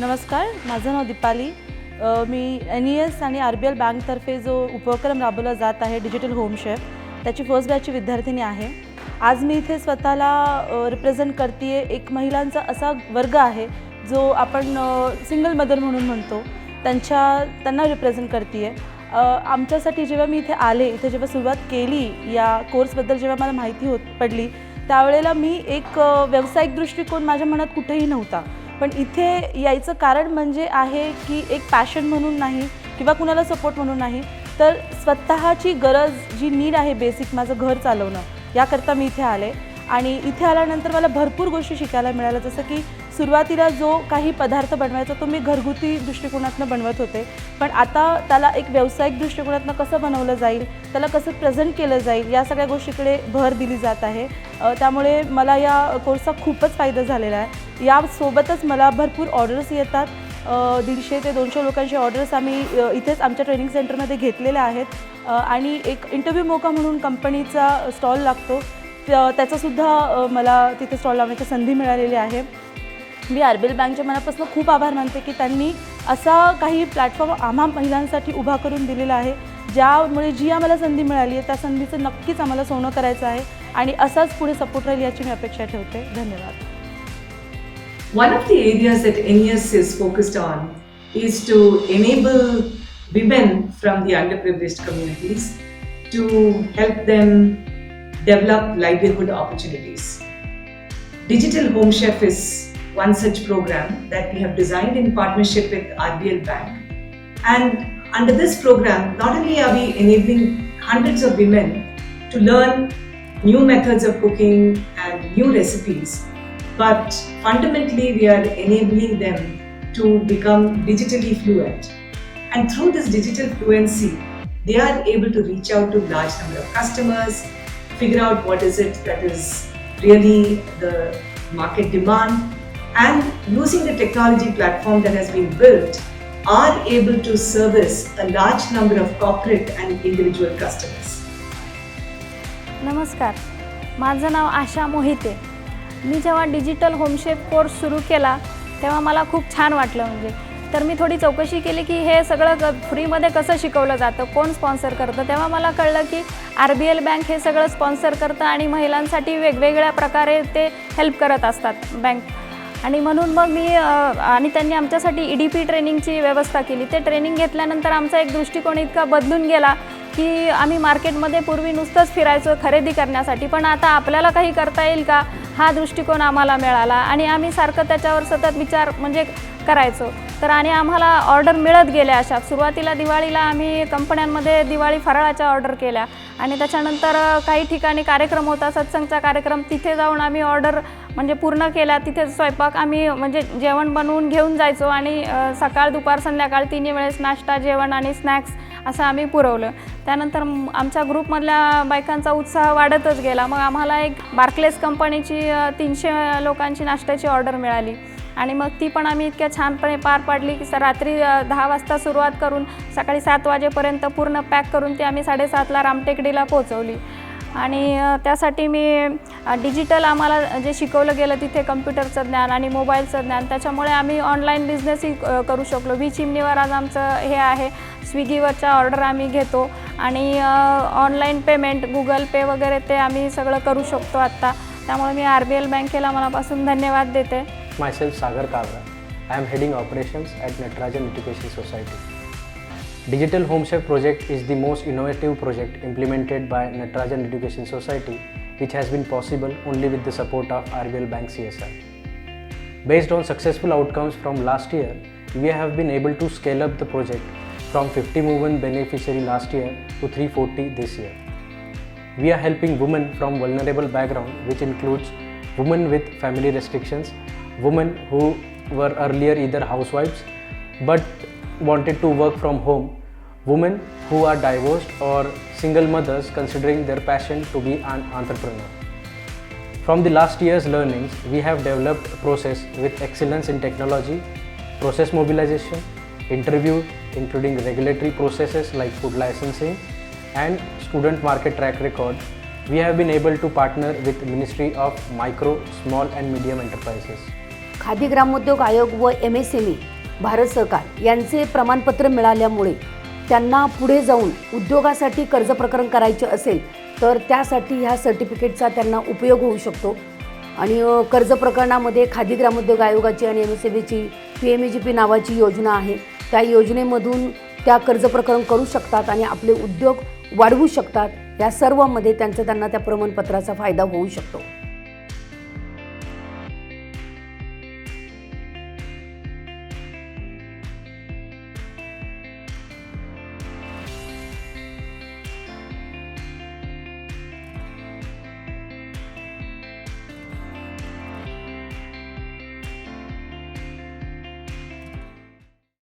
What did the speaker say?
नमस्कार, माझं नाव दीपाली. मी NES आणि RBL बँकतर्फे जो उपक्रम राबवला जात आहे डिजिटल होम शेफ, त्याची फर्स्ट बॅचची विद्यार्थिनी आहे. आज मी इथे स्वतःला रिप्रेझेंट करते आहे. एक महिलांचा असा वर्ग आहे जो आपण सिंगल मदर म्हणून म्हणतो, त्यांना रिप्रेझेंट करते आहे. आमच्यासाठी जेव्हा मी इथे जेव्हा सुरुवात केली या कोर्सबद्दल जेव्हा मला माहिती पडली, त्यावेळेला मी एक व्यावसायिक दृष्टिकोन माझ्या मनात कुठेही नव्हता. पण इथे यायचं कारण म्हणजे आहे की एक पॅशन म्हणून नाही किंवा कुणाला सपोर्ट म्हणून नाही, तर स्वतःची गरज जी नीड आहे बेसिक माझं घर चालवणं, याकरता मी इथे आले. आणि इथे आल्यानंतर मला भरपूर गोष्टी शिकायला मिळाल्या. जसं की सुरुवातीला जो काही पदार्थ बनवायचा तो मी घरगुती दृष्टिकोनातून बनवत होते, पण आता त्याला एक व्यावसायिक दृष्टिकोनातून कसं बनवलं जाईल, त्याला कसं प्रेझेंट केलं जाईल, या सगळ्या गोष्टीकडे भर दिली जात आहे. त्यामुळे मला या कोर्सचा खूपच फायदा झालेला आहे. यासोबतच मला भरपूर ऑर्डर्स येतात. 150 ते 200 लोकांचे ऑर्डर्स आम्ही इथेच आमच्या ट्रेनिंग सेंटरमध्ये घेतलेल्या आहेत. आणि एक इंटरव्ह्यू मोका म्हणून कंपनीचा स्टॉल लागतो, त्याचासुद्धा मला तिथे स्टॉल लावण्याची संधी मिळालेली आहे. मी RBL बँकच्या मनापासून खूप आभार मानते की त्यांनी असा काही प्लॅटफॉर्म आम्हा महिलांसाठी उभा करून दिलेला आहे, ज्यामुळे जी आम्हाला संधी मिळाली आहे त्या संधीचं नक्कीच आम्हाला सोनं करायचं आहे आणि असाच पुढे सपोर्ट राहील याची मी अपेक्षा ठेवते. धन्यवाद. One of the areas that NES is focused on is to enable women from the underprivileged communities to help them develop livelihood opportunities. Digital Home Chef is one such program that we have designed in partnership with RBL Bank. And under this program, not only are we enabling hundreds of women to learn new methods of cooking and new recipes, but fundamentally we are enabling them to become digitally fluent. And through this digital fluency, they are able to reach out to large number of customers, figure out what is it that is really the market demand, and using the technology platform that has been built, are able to service a large number of corporate and individual customers. नमस्कार, माझं नाव आशा मोहिते. मी जेव्हा digital home chef course सुरू केला तेव्हा मला खूप छान वाटलं. तर मी थोडी चौकशी केली की हे सगळं फ्रीमध्ये कसं शिकवलं जातं, कोण स्पॉन्सर करतं. तेव्हा मला कळलं की RBL बँक हे सगळं स्पॉन्सर करतं आणि महिलांसाठी वेगवेगळ्या प्रकारे ते हेल्प करत असतात बँक. आणि म्हणून मग मी आणि त्यांनी आमच्यासाठी EDP ट्रेनिंगची व्यवस्था केली. ते ट्रेनिंग घेतल्यानंतर आमचा एक दृष्टिकोन इतका बदलून गेला की आम्ही मार्केटमध्ये पूर्वी नुसतंच फिरायचो खरेदी करण्यासाठी, पण आता आपल्याला काही करता येईल का हा दृष्टिकोन आम्हाला मिळाला. आणि आम्ही सारखं त्याच्यावर सतत विचार करायचो. तर आणि आम्हाला ऑर्डर मिळत गेल्या. अशा सुरुवातीला दिवाळीला आम्ही कंपन्यांमध्ये दिवाळी फराळाच्या ऑर्डर केल्या आणि त्याच्यानंतर काही ठिकाणी कार्यक्रम होता, सत्संगचा कार्यक्रम, तिथे जाऊन आम्ही ऑर्डर पूर्ण केल्या. तिथे स्वयंपाक आम्ही जेवण बनवून घेऊन जायचो आणि सकाळ दुपार संध्याकाळ तिन्ही वेळेस नाश्ता, जेवण आणि स्नॅक्स असं आम्ही पुरवलं. त्यानंतर आमच्या ग्रुपमधल्या बायकांचा उत्साह वाढतच गेला. मग आम्हाला एक बार्कलेस कंपनीची 300 लोकांची नाश्त्याची ऑर्डर मिळाली आणि मग ती पण आम्ही इतक्या छानपणे पार पाडली की रात्री 10 वाजता सुरुवात करून सकाळी 7 वाजेपर्यंत पूर्ण पॅक करून ती आम्ही 7:30ला रामटेकडीला पोहोचवली. आणि त्यासाठी मी डिजिटल आम्हाला जे शिकवलं गेलं तिथे कम्प्युटरचं ज्ञान आणि मोबाईलचं ज्ञान, त्याच्यामुळे आम्ही ऑनलाईन बिझनेसही करू शकलो. चिमणीवर आज आमचं हे आहे, स्विगीवरच्या ऑर्डर आम्ही घेतो आणि ऑनलाईन पेमेंट, गुगल पे वगैरे ते आम्ही सगळं करू शकतो आत्ता. त्यामुळे मी RBL बँकेला मनापासून धन्यवाद देते. Myself Sagar Kabra. I am heading operations at Natarajan Education Society. Digital Home Chef project is the most innovative project implemented by Natarajan Education Society, which has been possible only with the support of RBL Bank CSR. Based on successful outcomes from last year, we have been able to scale up the project from 50 women beneficiary last year to 340 this year. We are helping women from vulnerable background, which includes women with family restrictions, women who were earlier either housewives but wanted to work from home, women who are divorced or single mothers considering their passion to be an entrepreneur. From the last year's learnings, we have developed a process with excellence in technology, process mobilization, interview including regulatory processes like food licensing and student market track record. We have been able to partner with Ministry of Micro, Small and Medium Enterprises. Khadi ग्रामोद्योग आयोग व MSME Bharat सरकार यांचे प्रमाणपत्र मिळाल्यामुळे त्यांना पुढे जाऊन उद्योगासाठी कर्ज प्रकरण करायचे असेल तर त्यासाठी ह्या सर्टिफिकेटचा त्यांना उपयोग होऊ शकतो. आणि कर्ज प्रकरणामध्ये खादी ग्रामोद्योग आयोगाची आणि MSMEची PMEGP नावाची योजना आहे. त्या योजनेमधून त्या कर्ज प्रकरण करू शकतात आणि आपले उद्योग वाढवू शकतात. या सर्वांमध्ये त्यांना त्या प्रमाणपत्राचा फायदा होऊ शकतो.